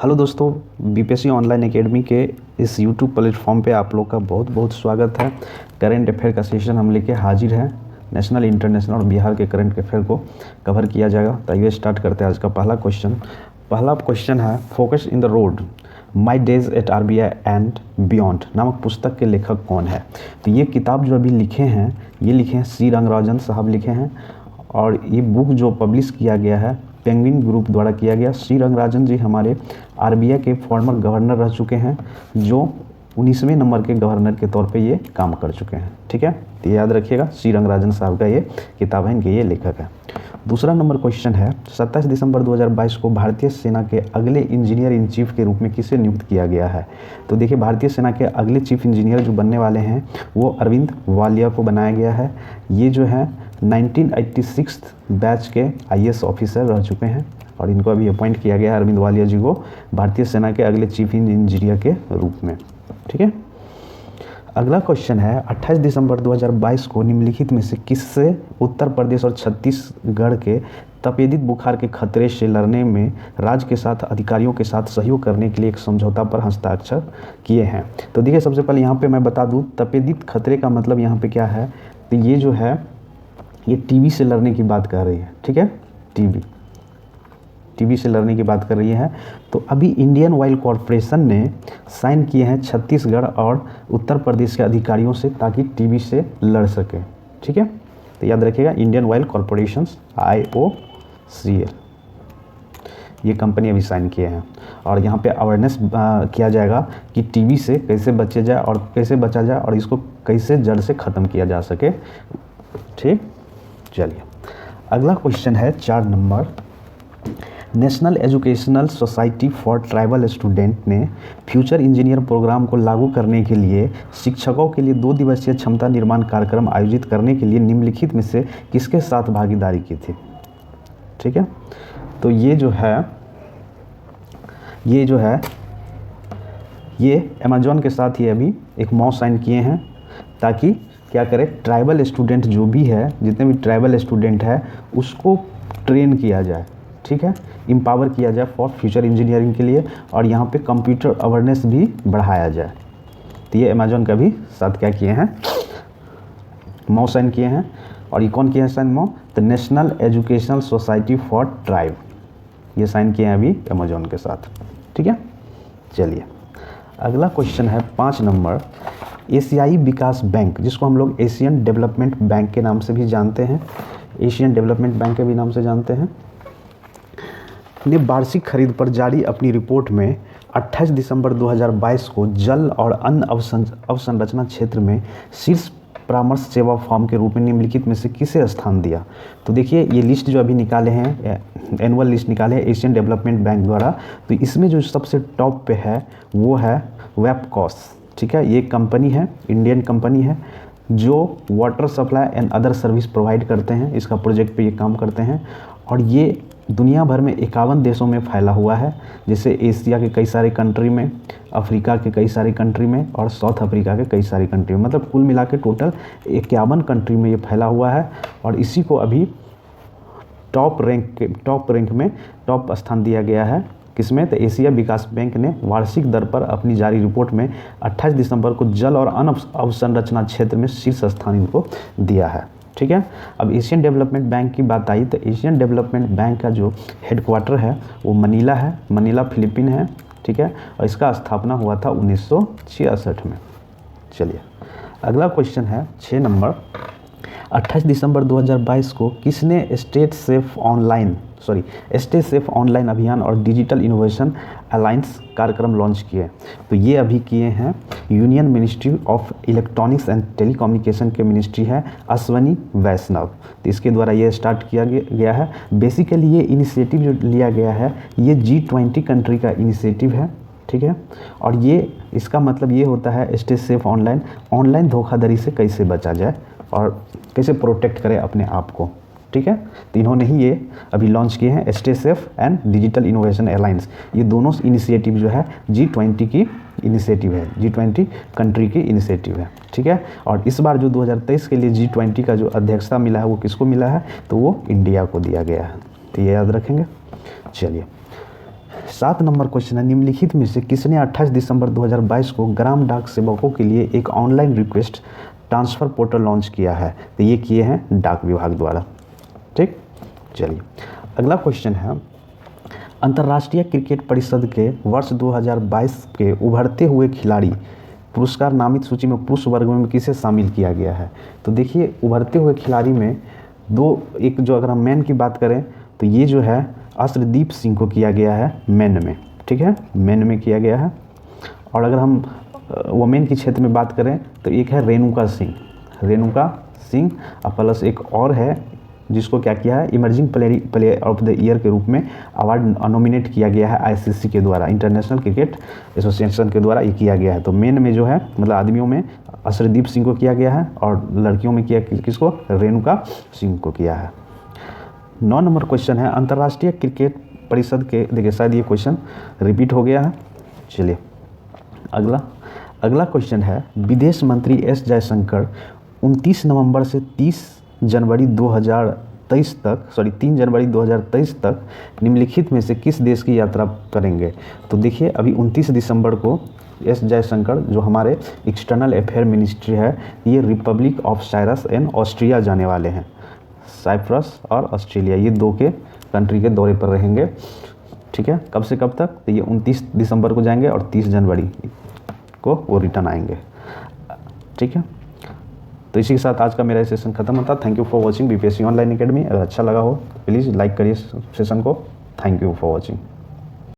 Hello दोस्तों, BPSC online academy के इस यूट्यूब प्लेटफॉर्म पे आप लोग का बहुत बहुत स्वागत है। करंट अफेयर का सेशन हम लेके हाजिर हैं। नेशनल, इंटरनेशनल और बिहार के करंट अफेयर को कवर किया जाएगा। तो आइए स्टार्ट करते हैं आज का पहला क्वेश्चन है, focus in the road, my days at RBI and beyond नामक पुस्तक के लेखक कौन है। तो ये किताब जो अभी लिखे हैं सी रंगराजन साहब लिखे हैं। और ये बुक जो पब्लिश किया गया है पेंगुइन ग्रुप द्वारा किया गया। सी रंगराजन जी हमारे आरबीआई के फॉर्मर गवर्नर रह चुके हैं, जो 19वें नंबर के गवर्नर के तौर पे ये काम कर चुके हैं। ठीक है, तो याद रखिएगा, सी रंगराजन साहब का ये किताब है, इनके ये लेखक है। दूसरा नंबर क्वेश्चन है, 27 दिसंबर 2022 को भारतीय सेना के अगले इंजीनियर इन चीफ के रूप में किसे नियुक्त किया गया है। तो देखिए, भारतीय सेना के अगले चीफ इंजीनियर जो बनने वाले हैं वो अरविंद वालिया को बनाया गया है। ये जो है 1986 बैच के आईएएस ऑफिसर रह चुके हैं और इनको अभी अपॉइंट किया गया है, अरविंद वालिया जी को, भारतीय सेना के अगले चीफ इंजीनियर के रूप में। ठीक है, अगला क्वेश्चन है, 28 दिसंबर 2022 को निम्नलिखित में से किससे उत्तर प्रदेश और छत्तीसगढ़ के तपेदिक बुखार के खतरे से लड़ने में राज्य के साथ अधिकारियों के साथ सहयोग करने के लिए एक समझौता पर हस्ताक्षर किए हैं। तो देखिए, सबसे पहले यहाँ पे मैं बता दूँ, तपेदिक खतरे का मतलब यहाँ पे क्या है। तो ये जो है ये टीबी से लड़ने की बात कर रही है। ठीक है, टीबी से लड़ने की बात कर रही है। तो अभी इंडियन ऑयल कॉरपोरेशन ने साइन किए हैं छत्तीसगढ़ और उत्तर प्रदेश के अधिकारियों से, ताकि टीबी से लड़ सके। ठीक है, तो याद रखिएगा, इंडियन ऑयल कॉरपोरेशन IOCL ये कंपनी अभी साइन किए हैं। और यहाँ पे अवेयरनेस किया जाएगा कि टीबी से कैसे बचे जाए और कैसे बचा जाए और इसको कैसे जड़ से ख़त्म किया जा सके। ठीक, चलिए अगला क्वेश्चन है 4 number, national educational society for tribal student ने फ्यूचर इंजीनियर प्रोग्राम को लागू करने के लिए शिक्षकों के लिए 2 दिवसीय क्षमता निर्माण कार्यक्रम आयोजित करने के लिए निम्नलिखित में से किसके साथ भागीदारी की थी। ठीक है, तो ये अमेजॉन के साथ ही अभी एक मॉ साइन किए हैं, ताकि क्या करें, ट्राइबल स्टूडेंट जो भी है, जितने भी ट्राइबल स्टूडेंट है उसको ट्रेन किया जाए। ठीक है, एम्पावर किया जाए फॉर फ्यूचर इंजीनियरिंग के लिए, और यहाँ पे कंप्यूटर अवेयरनेस भी बढ़ाया जाए। तो ये अमेजॉन का भी साथ क्या किए हैं, मॉ साइन किए हैं। और ये कौन किए हैं साइन मॉ, तो national educational society for tribe, ये साइन किए हैं अभी अमेजॉन के साथ। ठीक है, चलिए अगला क्वेश्चन है 5 नंबर, एशियाई विकास बैंक, जिसको हम लोग एशियन डेवलपमेंट बैंक के नाम से भी जानते हैं, एशियन डेवलपमेंट बैंक के भी नाम से जानते हैं, ने वार्षिक खरीद पर जारी अपनी रिपोर्ट में 28 दिसंबर 2022 को जल और अन्य अवसंरचना क्षेत्र में शीर्ष परामर्श सेवा फर्म के रूप में निम्नलिखित में से किसे स्थान दिया। तो देखिए, ये लिस्ट जो अभी निकाले हैं, एनुअल लिस्ट निकाले हैं एशियन डेवलपमेंट बैंक द्वारा, तो इसमें जो सबसे टॉप पे है वो है वेबकॉस। ठीक है, ये कंपनी है, इंडियन कंपनी है, जो water supply and other service provide करते हैं, इसका प्रोजेक्ट पे ये काम करते हैं। और ये दुनिया भर में 51 देशों में फैला हुआ है, जैसे एशिया के कई सारे कंट्री में, अफ्रीका के कई सारे कंट्री में और साउथ अफ्रीका के कई सारे कंट्री में, मतलब कुल मिला के टोटल 51 कंट्री में ये फैला हुआ है। और इसी को अभी टॉप रैंक में टॉप स्थान दिया गया है। किसमें, तो एशिया विकास बैंक ने वार्षिक दर पर अपनी जारी रिपोर्ट में 28 दिसंबर को जल और अन्य अवसंरचना क्षेत्र में शीर्ष स्थान इनको दिया है। ठीक है, अब एशियन डेवलपमेंट बैंक की बात आई, तो एशियन डेवलपमेंट बैंक का जो हेडक्वार्टर है वो मनीला है, मनीला फिलीपीन है। ठीक है, और इसका स्थापना हुआ था 1966 में। चलिए अगला क्वेश्चन है 6 नंबर, 28 दिसंबर 2022 को किसने स्टेट सेफ ऑनलाइन अभियान और डिजिटल इनोवेशन अलायंस कार्यक्रम लॉन्च किए। तो ये अभी किए हैं union ministry of electronics and telecommunication के मिनिस्ट्री है अश्वनी वैष्णव। तो इसके द्वारा ये स्टार्ट किया गया है। बेसिकली ये इनिशिएटिव जो लिया गया है ये G20 कंट्री का इनिशिएटिव है। ठीक है, और ये इसका मतलब ये होता है स्टे सेफ ऑनलाइन धोखाधड़ी से कैसे बचा जाए और कैसे प्रोटेक्ट करें अपने आप को। ठीक है, तो इन्होंने ही ये अभी लॉन्च किए हैं, stay safe and digital innovation alliance. ये दोनों इनिशिएटिव जो है G20 की इनिशिएटिव है, G20 कंट्री की इनिशिएटिव है। ठीक है, और इस बार जो 2023 के लिए G20 का जो अध्यक्षता मिला है वो किसको मिला है, तो वो इंडिया को दिया गया है। तो ये याद रखेंगे। चलिए 7 नंबर क्वेश्चन है, निम्नलिखित में से किसने 28 दिसंबर 2022 को ग्राम डाक सेवकों के लिए एक online request transfer portal launch किया है? तो ये किए हैं डाक विभाग द्वारा। ठीक, चलिए अगला क्वेश्चन है, अंतर्राष्ट्रीय क्रिकेट परिषद के वर्ष 2022 के उभरते हुए खिलाड़ी पुरस्कार नामित सूची में पुरुष वर्ग में किसे शामिल किया गया है? तो देखिए उभरते हुए खिलाड़ी में एक जो अगर हम मैन की बात करें तो ये जो है अर्शदीप सिंह को किया गया है मेन में। ठीक है, मेन में किया गया है। और अगर हम वुमेन की क्षेत्र में बात करें तो एक है रेणुका सिंह और प्लस एक और है जिसको क्या किया है, emerging player of the year के रूप में अवार्ड नॉमिनेट किया गया है आईसीसी के द्वारा, इंटरनेशनल क्रिकेट एसोसिएशन के द्वारा ये किया गया है। तो मेन में जो है मतलब आदमियों में अर्शदीप सिंह को किया गया है और लड़कियों में किया किसको, रेणुका सिंह को किया है। 9 नंबर क्वेश्चन है, अंतर्राष्ट्रीय क्रिकेट परिषद के, देखिए शायद ये क्वेश्चन रिपीट हो गया है। चलिए अगला क्वेश्चन है, विदेश मंत्री एस जयशंकर 29 नवंबर से 3 जनवरी 2023 तक निम्नलिखित में से किस देश की यात्रा करेंगे? तो देखिए अभी 29 दिसंबर को एस जयशंकर जो हमारे एक्सटर्नल अफेयर मिनिस्ट्री है, ये Republic of Cyprus and Austria जाने वाले हैं। साइप्रस और ऑस्ट्रेलिया ये 2 के कंट्री के दौरे पर रहेंगे। ठीक है, कब से कब तक? तो ये 29 दिसंबर को जाएंगे और 30 जनवरी को वो रिटर्न आएंगे। ठीक है, तो इसी के साथ आज का मेरा सेशन खत्म होता है। Thank you for watching BPSC online academy. अगर अच्छा लगा हो प्लीज़ लाइक करिए सेशन को। Thank you for watching.